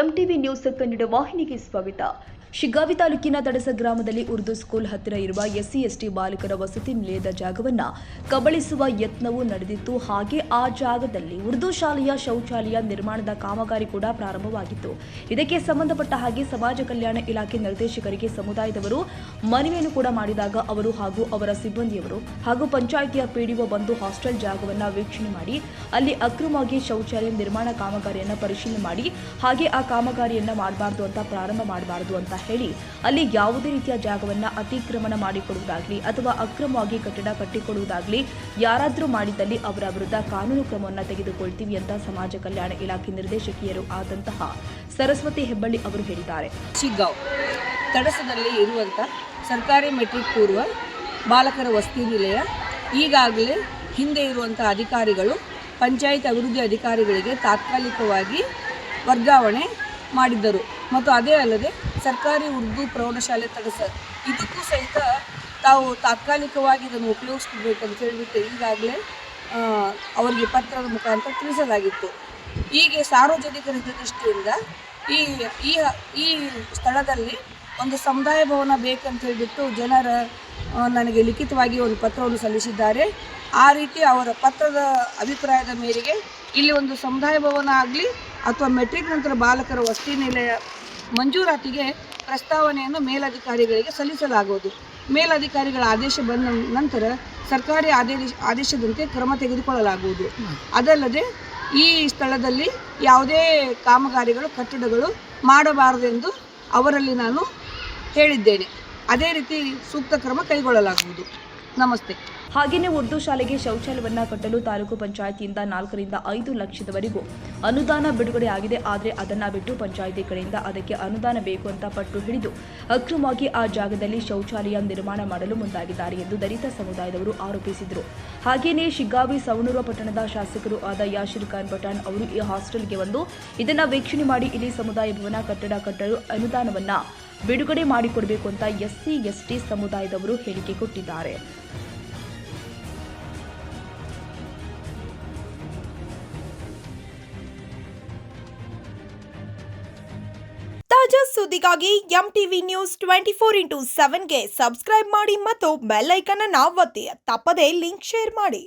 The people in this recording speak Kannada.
ಎಂಟಿವಿ ನ್ಯೂಸ್ ಕನ್ನಡ ವಾಹಿನಿಗೆ ಸ್ವಾಗತ. ಶಿಗ್ಗಾವಿ ತಾಲೂಕಿನ ತಡಸ ಗ್ರಾಮದಲ್ಲಿ ಉರ್ದು ಸ್ಕೂಲ್ ಹತ್ತಿರ ಇರುವ ಎಸ್ಸಿ/ಎಸ್ಟಿ ಬಾಲಕರ ವಸತಿ ನಿಲಯದ ಜಾಗವನ್ನು ಕಬಳಿಸುವ ಯತ್ನವು ನಡೆದಿತ್ತು. ಹಾಗೆ ಆ ಜಾಗದಲ್ಲಿ ಉರ್ದು ಶಾಲೆಯ ಶೌಚಾಲಯ ನಿರ್ಮಾಣದ ಕಾಮಗಾರಿ ಕೂಡ ಪ್ರಾರಂಭವಾಗಿತ್ತು. ಇದಕ್ಕೆ ಸಂಬಂಧಪಟ್ಟ ಹಾಗೆ ಸಮಾಜ ಕಲ್ಯಾಣ ಇಲಾಖೆ ನಿರ್ದೇಶಕರಿಗೆ ಸಮುದಾಯದವರು ಮನವಿಯನ್ನು ಕೂಡ ಮಾಡಿದಾಗ ಅವರು ಹಾಗೂ ಅವರ ಸಿಬ್ಬಂದಿಯವರು ಹಾಗೂ ಪಂಚಾಯಿತಿಯ ಪಿಡಿಒ ಬಂದು ಹಾಸ್ಟೆಲ್ ಜಾಗವನ್ನು ವೀಕ್ಷಣೆ ಮಾಡಿ ಅಲ್ಲಿ ಅಕ್ರಮವಾಗಿ ಶೌಚಾಲಯ ನಿರ್ಮಾಣ ಕಾಮಗಾರಿಯನ್ನು ಪರಿಶೀಲನೆ ಮಾಡಿ ಹಾಗೆ ಆ ಕಾಮಗಾರಿಯನ್ನು ಮಾಡಬಾರದು ಅಂತ ಪ್ರಾರಂಭ ಮಾಡಬಾರದು ಅಂತ ಹೇಳಿ ಅಲ್ಲಿ ಯಾವುದೇ ರೀತಿಯ ಜಾಗವನ್ನು ಅತಿಕ್ರಮಣ ಮಾಡಿಕೊಡುವುದಾಗಲಿ ಅಥವಾ ಅಕ್ರಮವಾಗಿ ಕಟ್ಟಡ ಕಟ್ಟಿಕೊಡುವುದಾಗಲಿ ಯಾರಾದರೂ ಮಾಡಿದಲ್ಲಿ ಅವರ ವಿರುದ್ಧ ಕಾನೂನು ಕ್ರಮವನ್ನು ತೆಗೆದುಕೊಳ್ತೀವಿ ಅಂತ ಸಮಾಜ ಕಲ್ಯಾಣ ಇಲಾಖೆ ನಿರ್ದೇಶಕಿಯರು ಆದಂತಹ ಸರಸ್ವತಿ ಹೆಬ್ಬಳ್ಳಿ ಅವರು ಹೇಳಿದ್ದಾರೆ. ಶಿಗ್ಗಾಂವ್ ತಡಸದಲ್ಲಿ ಇರುವಂಥ ಸರ್ಕಾರಿ ಮೆಟ್ರಿಕ್ ಪೂರ್ವ ಬಾಲಕರ ವಸತಿ ನಿಲಯ ಈಗಾಗಲೇ ಹಿಂದೆ ಇರುವಂಥ ಅಧಿಕಾರಿಗಳು ಪಂಚಾಯತ್ ಅಭಿವೃದ್ಧಿ ಅಧಿಕಾರಿಗಳಿಗೆ ತಾತ್ಕಾಲಿಕವಾಗಿ ವರ್ಗಾವಣೆ ಮಾಡಿದ್ದರು ಮತ್ತು ಅದೇ ಅಲ್ಲದೆ ಸರ್ಕಾರಿ ಉರ್ದು ಪ್ರೌಢಶಾಲೆ ತಡಸ ಇದಕ್ಕೂ ಸಹಿತ ತಾವು ತಾತ್ಕಾಲಿಕವಾಗಿ ಇದನ್ನು ಉಪಯೋಗಿಸ್ಕೋಬೇಕಂತ ಹೇಳಿಬಿಟ್ಟು ಈಗಾಗಲೇ ಅವರಿಗೆ ಪತ್ರದ ಮುಖಾಂತರ ತಿಳಿಸಲಾಗಿತ್ತು. ಹೀಗೆ ಸಾರ್ವಜನಿಕರ ದೃಷ್ಟಿಯಿಂದ ಈ ಸ್ಥಳದಲ್ಲಿ ಒಂದು ಸಮುದಾಯ ಭವನ ಬೇಕಂತ ಹೇಳಿಬಿಟ್ಟು ಜನರ ನನಗೆ ಲಿಖಿತವಾಗಿ ಒಂದು ಪತ್ರವನ್ನು ಸಲ್ಲಿಸಿದ್ದಾರೆ. ಆ ರೀತಿ ಅವರ ಪತ್ರದ ಅಭಿಪ್ರಾಯದ ಮೇರೆಗೆ ಇಲ್ಲಿ ಒಂದು ಸಮುದಾಯ ಭವನ ಆಗಲಿ ಅಥವಾ ಮೆಟ್ರಿಕ್ ನಂತರ ಬಾಲಕರ ವಸತಿ ನಿಲಯ ಮಂಜೂರಾತಿಗೆ ಪ್ರಸ್ತಾವನೆಯನ್ನು ಮೇಲಧಿಕಾರಿಗಳಿಗೆ ಸಲ್ಲಿಸಲಾಗುವುದು. ಮೇಲಧಿಕಾರಿಗಳ ಆದೇಶ ಬಂದ ನಂತರ ಸರ್ಕಾರಿ ಆದೇಶದಂತೆ ಕ್ರಮ ತೆಗೆದುಕೊಳ್ಳಲಾಗುವುದು. ಅದಲ್ಲದೆ ಈ ಸ್ಥಳದಲ್ಲಿ ಯಾವುದೇ ಕಾಮಗಾರಿಗಳು ಕಟ್ಟಡಗಳು ಮಾಡಬಾರದೆಂದು ಅವರಲ್ಲಿ ನಾನು ಹೇಳಿದ್ದೇನೆ. ಅದೇ ರೀತಿ ಸೂಕ್ತ ಕ್ರಮ ಕೈಗೊಳ್ಳಲಾಗುವುದು. ನಮಸ್ತೆ. ಹಾಗೆಯೇ ಉರ್ದು ಶಾಲೆಗೆ ಶೌಚಾಲಯವನ್ನು ಕಟ್ಟಲು ತಾಲೂಕು ಪಂಚಾಯಿತಿಯಿಂದ 4 ರಿಂದ 5 ಲಕ್ಷದವರೆಗೂ ಅನುದಾನ ಬಿಡುಗಡೆ ಆಗಿದೆ. ಆದರೆ ಅದನ್ನು ಬಿಟ್ಟು ಪಂಚಾಯಿತಿ ಕಡೆಯಿಂದ ಅದಕ್ಕೆ ಅನುದಾನ ಬೇಕು ಅಂತ ಪಟ್ಟು ಹಿಡಿದು ಅಕ್ರಮವಾಗಿ ಆ ಜಾಗದಲ್ಲಿ ಶೌಚಾಲಯ ನಿರ್ಮಾಣ ಮಾಡಲು ಮುಂದಾಗಿದ್ದಾರೆ ಎಂದು ದಲಿತ ಸಮುದಾಯದವರು ಆರೋಪಿಸಿದರು. ಹಾಗೆಯೇ ಶಿಗ್ಗಾವಿ ಸವಣೂರು ಪಟ್ಟಣದ ಶಾಸಕರು ಆದ ಯಾಶಿರ್ ಖಾನ್ ಪಠಾಣ್ ಅವರು ಈ ಹಾಸ್ಟೆಲ್ಗೆ ಬಂದು ಇದನ್ನು ವೀಕ್ಷಣೆ ಮಾಡಿ ಇಲ್ಲಿ ಸಮುದಾಯ ಭವನ ಕಟ್ಟಡ ಕಟ್ಟಲು ಅನುದಾನವನ್ನು ಬಿಡುಗಡೆ ಮಾಡಿಕೊಡಬೇಕು ಅಂತ ಎಸ್ಸಿ/ಎಸ್ಟಿ ಸಮುದಾಯದವರು ಹೇಳಿಕೆ ಕೊಟ್ಟಿದ್ದಾರೆ. ತಾಜಾ ಸುದ್ದಿಗಾಗಿ ಎಂಟಿವಿ ನ್ಯೂಸ್ 24x7ಗೆ ಸಬ್ಸ್ಕ್ರೈಬ್ ಮಾಡಿ ಮತ್ತು ಬೆಲ್ ಐಕಾನ್ ಅನ್ನು ಒತ್ತಿ. ತಪ್ಪದೇ ಲಿಂಕ್ ಶೇರ್ ಮಾಡಿ.